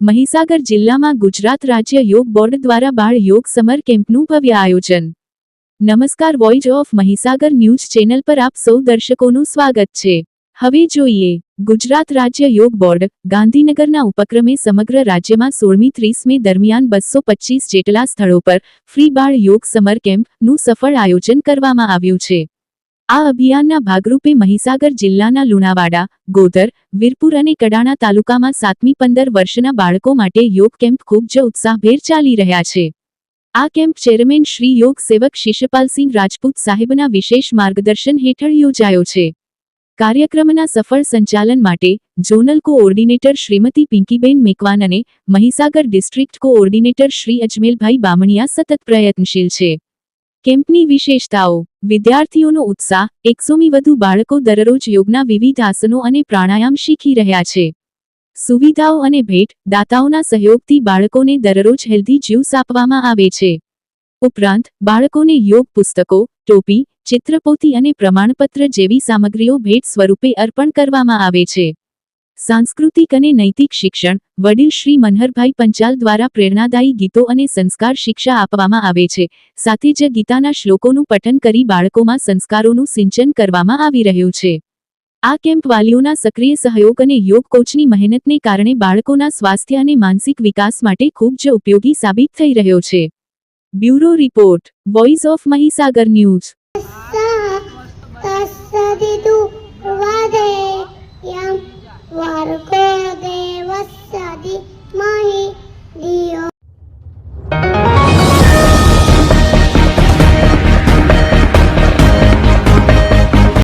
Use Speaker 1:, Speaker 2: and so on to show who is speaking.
Speaker 1: મહીસાગર જિલ્લામાં ગુજરાત રાજ્ય યોગ બોર્ડ દ્વારા બાળ યોગ સમર કેમ્પનું ભવ્ય આયોજન। નમસ્કાર, voice of Mahisagar news channel પર આપ સૌ દર્શકોનું સ્વાગત છે। હવે જોઈએ ગુજરાત રાજ્ય યોગ બોર્ડ ગાંધીનગરના ઉપક્રમે સમગ્ર રાજ્યમાં 16મી 30 મે દરમિયાન 225 જેટલા સ્થળો પર ફ્રી બાળ યોગ સમર કેમ્પનું સફળ આયોજન કરવામાં આવ્યું છે। આ અભિયાનના ભાગરૂપે મહીસાગર જિલ્લાના લુણાવાડા, ગોધર, વીરપુર અને કડાણા તાલુકામાં 7મી 15 વર્ષના બાળકો માટે યોગ કેમ્પ ખૂબ જ ઉત્સાહભેર ચાલી રહ્યા છે। આ કેમ્પ ચેરમેન શ્રી યોગ સેવક શિશપાલસિંહ રાજપૂત સાહેબના વિશેષ માર્ગદર્શન હેઠળ યોજાયો છે। કાર્યક્રમના સફળ સંચાલન માટે ઝોનલ કોઓર્ડિનેટર શ્રીમતી પિંકીબેન મેકવાન અને મહીસાગર ડિસ્ટ્રિક્ટ કોઓર્ડિનેટર શ્રી અજમેલભાઈ બામણિયા સતત પ્રયત્નશીલ છે। કેમ્પની વિશેષતાઓ: વિદ્યાર્થીઓનો ઉત્સાહ, 100મી વધુ બાળકો દરરોજ યોગના વિવિધ આસનો અને પ્રાણાયામ શીખી રહ્યા છે। સુવિધાઓ અને ભેટ દાતાઓના સહયોગથી બાળકોને દરરોજ હેલ્ધી જ્યુસ આપવામાં આવે છે। ઉપરાંત બાળકોને યોગ પુસ્તકો, ટોપી, ચિત્રપોથી અને પ્રમાણપત્ર જેવી સામગ્રીઓ ભેટ સ્વરૂપે અર્પણ કરવામાં આવે છે। સાંસ્કૃતિક અને નૈતિક શિક્ષણ: વડીલ શ્રી મનહરભાઈ પંચાલ દ્વારા પ્રેરણાદાયી ગીતો અને સંસ્કાર શિક્ષા આપવામાં આવે છે। સાથે જ ગીતાના શ્લોકોનું પઠન કરી બાળકોમાં સંસ્કારોનું સિંચન કરવામાં આવી રહ્યું છે। આ કેમ્પ વાલીઓના સક્રિય સહયોગ અને યોગ કોચની મહેનતને કારણે બાળકોના સ્વાસ્થ્ય અને માનસિક વિકાસ માટે ખૂબ જ ઉપયોગી સાબિત થઈ રહ્યો છે। Bureau report, voice of Mahisagar news.